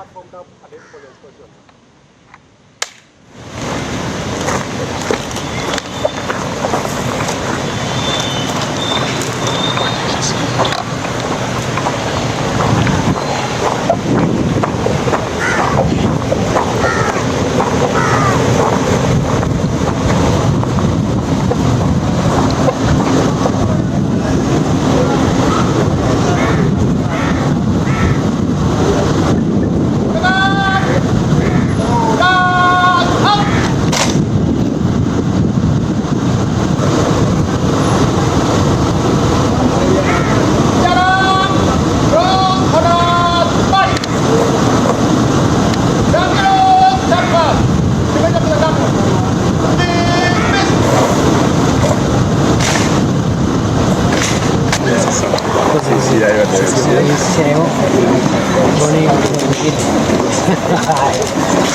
ครับผมครับอดีตคนเรียนโซเชียล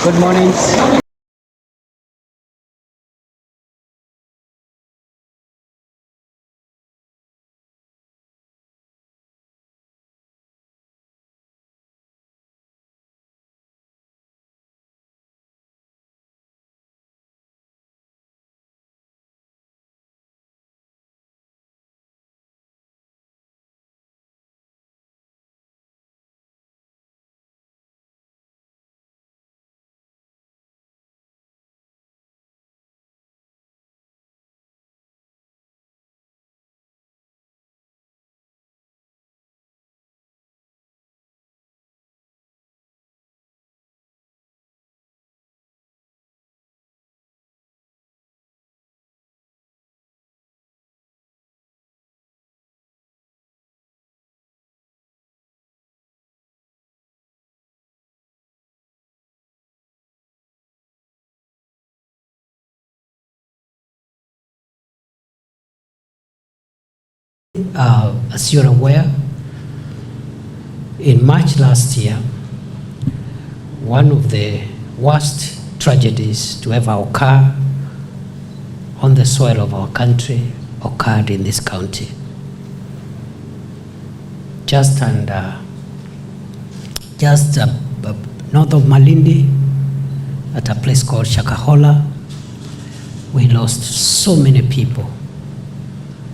Good morning. As you're aware, in March last year, one of the worst tragedies to ever occur on the soil of our country occurred in this county. Just north of Malindi, at a place called Shakohola, we lost so many people,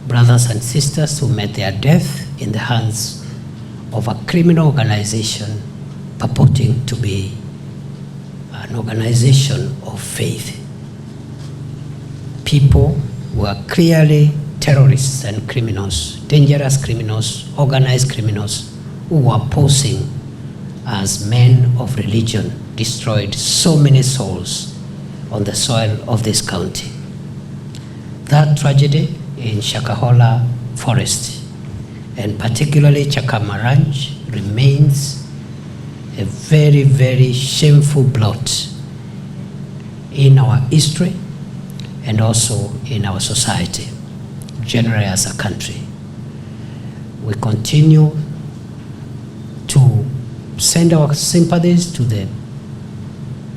brothers and sisters who met their death in the hands of a criminal organization purporting to be an organization of faith. People were clearly terrorists and criminals, dangerous criminals, organized criminals who were posing as men of religion, destroyed so many souls on the soil of this county. That tragedy in Shakohola Forest, and particularly Chakama Ranch, remains a very, very shameful blot in our history and also in our society, generally as a country. We continue to send our sympathies to the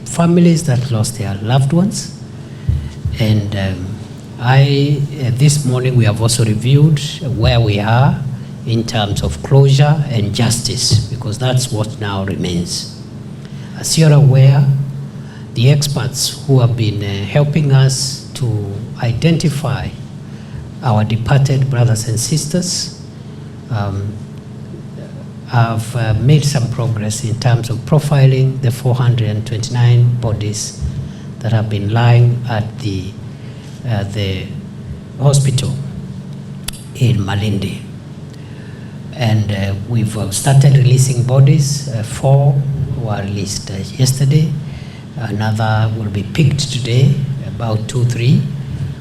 families that lost their loved ones, and this morning we have also reviewed where we are in terms of closure and justice, because that's what now remains. As you're aware, the experts who have been helping us to identify our departed brothers and sisters have made some progress in terms of profiling the 429 bodies that have been lying at the hospital in Malindi. And we've started releasing bodies. 4 were released yesterday. Another will be picked today. About 2-3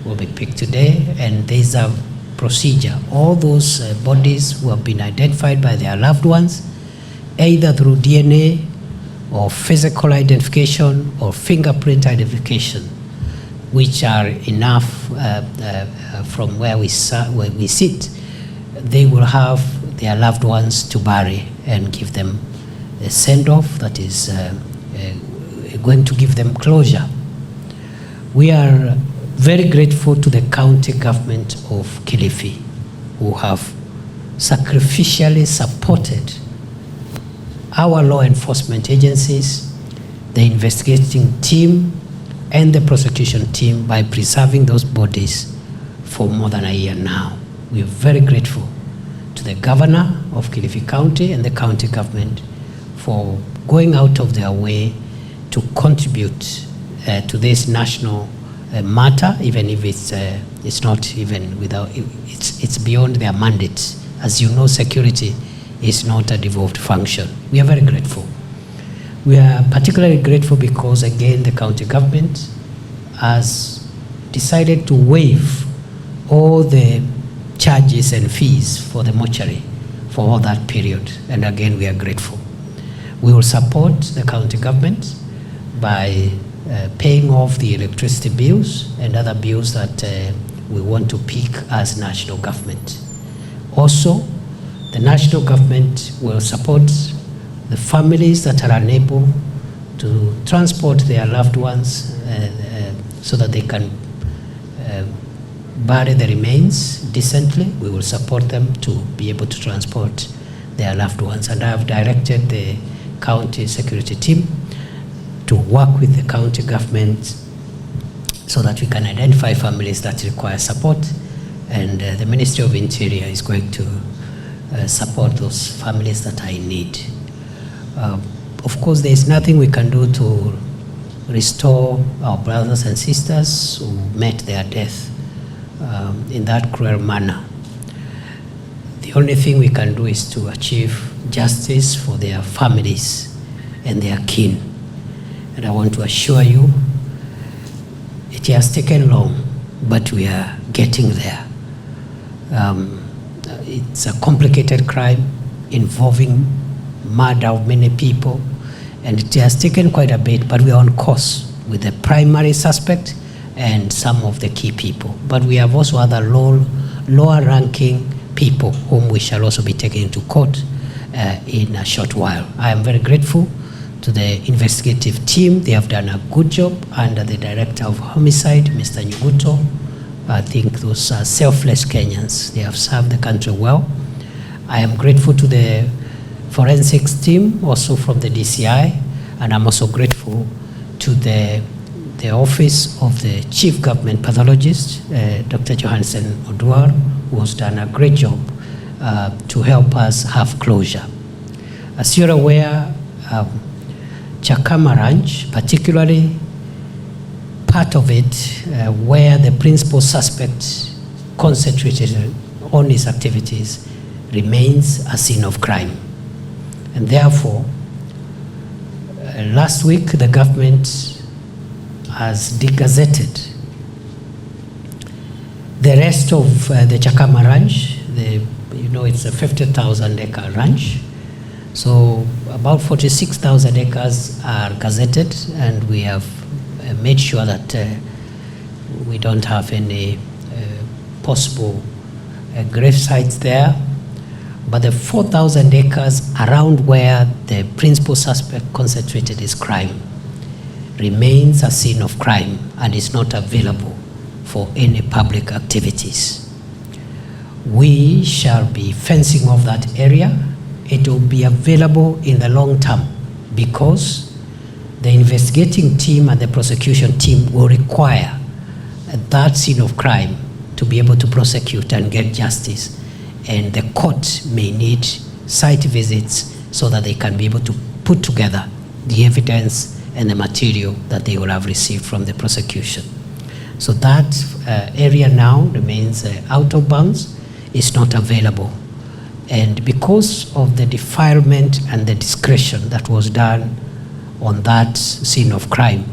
will be picked today. And there's a procedure. All those bodies who have been identified by their loved ones, either through DNA or physical identification or fingerprint identification, which are enough from where we sit, they will have their loved ones to bury and give them a send-off that is going to give them closure. We are very grateful to the county government of Kilifi, who have sacrificially supported our law enforcement agencies, the investigating team, and the prosecution team by preserving those bodies for more than a year now. We are very grateful to the governor of Kilifi County and the county government for going out of their way to contribute to this national matter, even if it's not even without, it's beyond their mandate. As you know, security is not a devolved function. We are very grateful. We are particularly grateful because, again, the county government has decided to waive all the charges and fees for the mortuary for all that period. And again, we are grateful. We will support the county government by paying off the electricity bills and other bills that we want to pick as national government. Also, the national government will support the families that are unable to transport their loved ones so that they can bury the remains decently. We will support them to be able to transport their loved ones. And I have directed the county security team to work with the county government so that we can identify families that require support. And the Ministry of Interior is going to support those families that are in need. Of course, there is nothing we can do to restore our brothers and sisters who met their death in that cruel manner. The only thing we can do is to achieve justice for their families and their kin. And I want to assure you, it has taken long, but we are getting there. It's a complicated crime involving murder of many people, and it has taken quite a bit, but we are on course with the primary suspect and some of the key people. But we have also other lower ranking people whom we shall also be taking into court in a short while. I am very grateful to the investigative team. They have done a good job under the Director of Homicide, Mr. Ruto. I think those are selfless Kenyans. They have served the country well. I am grateful to the forensics team, also from the DCI, and I'm also grateful to the Office of the Chief Government Pathologist, Dr. Johansen Oduor, who has done a great job to help us have closure. As you're aware, Chakama Ranch, particularly part of it where the principal suspect concentrated on his activities, remains a scene of crime. And therefore, last week the government has degazetted the rest of the Chakama Ranch. It's a 50,000 acre ranch. So about 46,000 acres are gazetted, and we have made sure that we don't have any possible grave sites there. But the 4,000 acres around where the principal suspect concentrated his crime remains a scene of crime and is not available for any public activities. We shall be fencing off that area. It will be available in the long term because the investigating team and the prosecution team will require that scene of crime to be able to prosecute and get justice. And the court may need site visits so that they can be able to put together the evidence and the material that they will have received from the prosecution. So that area now remains out of bounds, is not available. And because of the defilement and the discretion that was done on that scene of crime,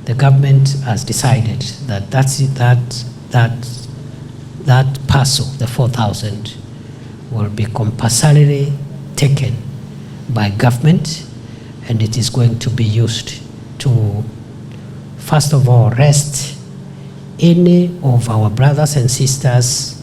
the government has decided that that parcel, the 4,000, will be compulsorily taken by government, and it is going to be used to, first of all, arrest any of our brothers and sisters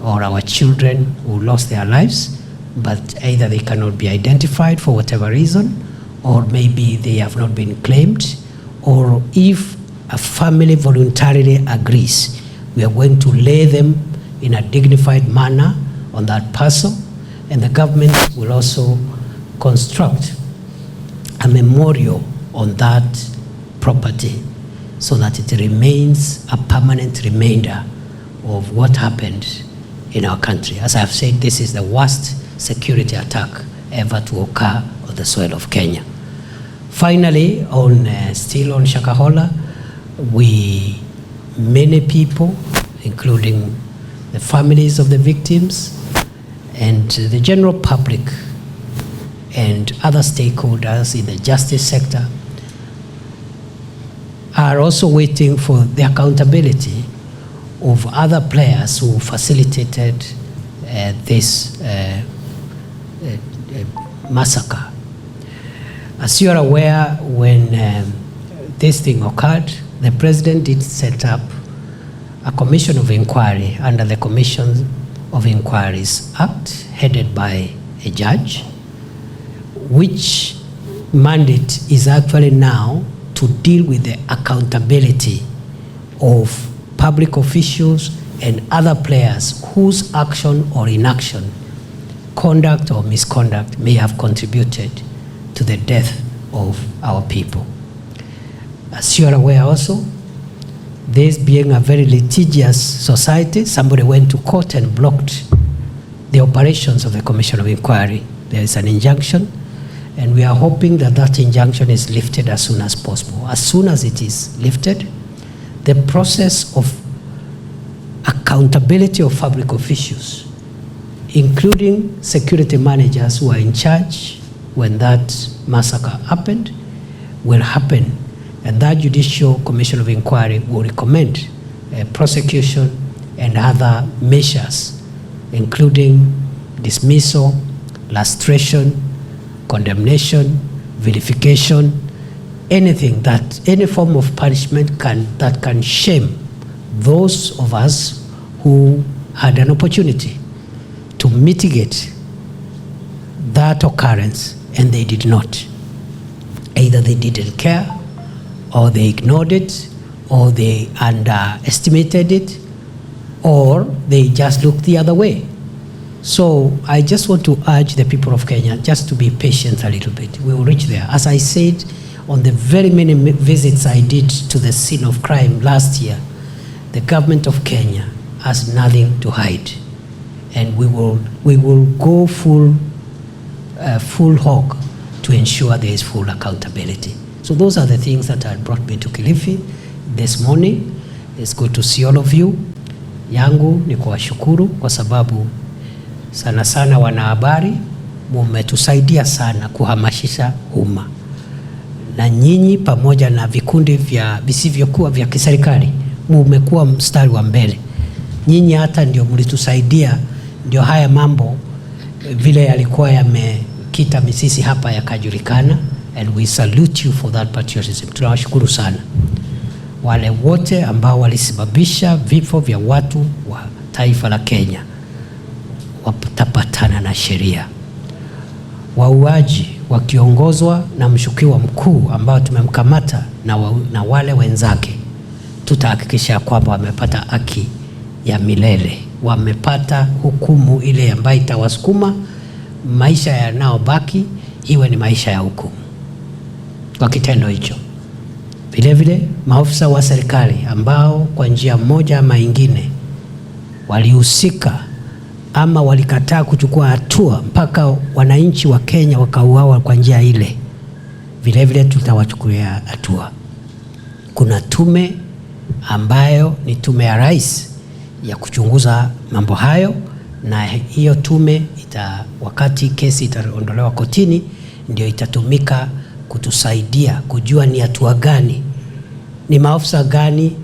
or our children who lost their lives, but either they cannot be identified for whatever reason, or maybe they have not been claimed, or if a family voluntarily agrees, we are going to lay them in a dignified manner on that parcel, and the government will also construct a memorial on that property so that it remains a permanent reminder of what happened in our country. As I've said, this is the worst security attack ever to occur on the soil of Kenya. Finally, still on Shakohola, many people, including the families of the victims and the general public and other stakeholders in the justice sector, are also waiting for the accountability of other players who facilitated this massacre. As you are aware, when this thing occurred, the president did set up a commission of inquiry under the Commission of Inquiries Act, headed by a judge, which mandate is actually now to deal with the accountability of public officials and other players whose action or inaction, conduct or misconduct may have contributed to the death of our people. As you are aware also, this being a very litigious society, somebody went to court and blocked the operations of the Commission of Inquiry. There is an injunction, and we are hoping that that injunction is lifted as soon as possible. As soon as it is lifted, the process of accountability of public officials, including security managers who are in charge when that massacre happened, will happen. And that Judicial Commission of Inquiry will recommend prosecution and other measures, including dismissal, lustration, condemnation, vilification, anything that, any form of punishment that can shame those of us who had an opportunity to mitigate that occurrence and they did not. Either they didn't care, or they ignored it, or they underestimated it, or they just looked the other way. So I just want to urge the people of Kenya just to be patient a little bit. We will reach there. As I said, on the very many visits I did to the scene of crime last year, the government of Kenya has nothing to hide. And we will go full hog to ensure there is full accountability. So those are the things that had brought me to Kilifi this morning. It's good to see all of you. Yangu ni kuwashukuru kwa sababu sana sana wanahabari mumetusaidia sana kuhamasisha umma. Na nyinyi pamoja na vikundi visivyokuwa vya kiserikali mmekuwa mstari wa mbele. Nyinyi hata ndio mlitusaidia, ndio haya mambo vile yalikuwa yamekita misisi hapa yakajulikana, and we salute you for that patriotism. Tunawashukuru sana wale wote ambao walisababisha vifo vya watu wa taifa la Kenya. Watapatana na sheria. Wauaji wakiongozwa na mshukiwa mkuu ambao tumemkamata na wale wenzake, tutahakikisha kwamba wamepata haki ya milele, wamepata hukumu ile ambayo itawasukuma maisha yanayobaki iwe ni maisha ya hukumu kwa kitendo hicho. Vile vile maafisa wa serikali ambao kwa njia moja ama ingine walihusika ama walikataa kuchukua hatua mpaka wananchi wa Kenya wakauawa kwa njia ile, vile vile tutawachukulia hatua. Kuna tume ambayo ni tume ya rais ya kuchunguza mambo hayo, na hiyo tume wakati kesi itaondolewa kotini ndio itatumika kutusaidia kujua ni hatua gani, ni maafisa gani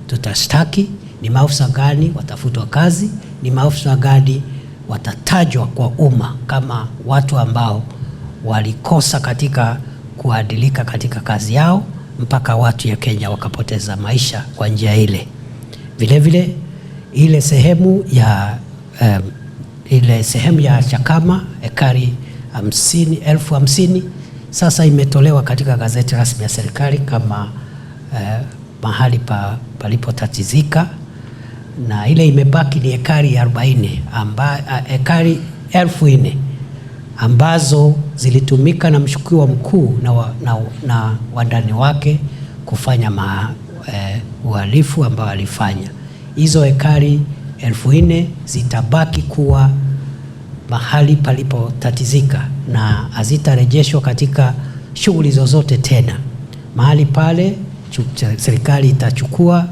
tutashtaki, ni maafisa gani watafutwa kazi, ni maafisa gani watatajwa kwa umma kama watu ambao walikosa katika kuadilika katika kazi yao mpaka watu ya Kenya wakapoteza maisha kwa njia ile. Vile vile ile sehemu ya Chakama ekari 50,000 sasa imetolewa katika gazeti rasmi ya serikali kama mahali palipotatizika, na ile imebaki ni ekari 40 ekari 4,000 ambazo zilitumika na mshukiwa mkuu na wandani wake kufanya uhalifu ambao alifanya. Hizo ekari 4,000 zitabaki kuwa mahali palipotatizika na hazitarejeshwa katika shughuli zozote tena. Mahali pale serikali itachukua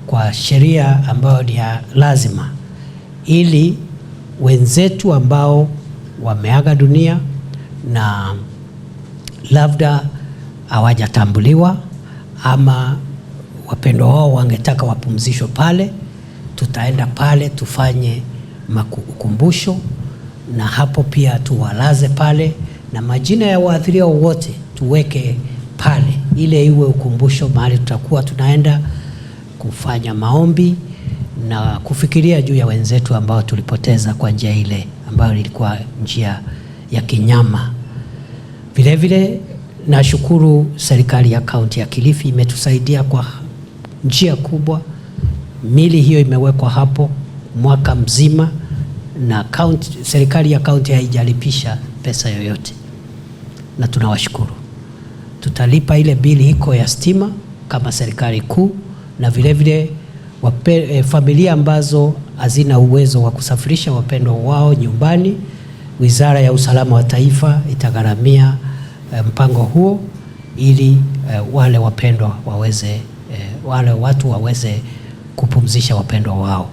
kwa sheria ambayo ni ya lazima, ili wenzetu ambao wameaga dunia na labda hawajatambuliwa ama wapendwa wao wangetaka wapumzishwe pale, tutaenda pale tufanye ukumbusho, na hapo pia tuwalaze pale, na majina ya waathiriwa wote tuweke pale, ile iwe ukumbusho, mahali tutakuwa tunaenda kufanya maombi na kufikiria juu ya wenzetu ambao tulipoteza kwa njia ile ambayo ilikuwa njia ya kinyama. Vile vile nashukuru serikali ya kaunti ya Kilifi imetusaidia kwa njia kubwa. Mili hiyo imewekwa hapo mwaka mzima na serikali ya kaunti haijalipisha pesa yoyote, na tunawashukuru. Tutalipa ile bili iko ya stima kama serikali kuu, na vile vile familia ambazo hazina uwezo wa kusafirisha wapendwa wao nyumbani, Wizara ya Usalama wa Taifa itagharamia mpango huo, ili wale wapendwa wale watu waweze kupumzisha wapendwa wao.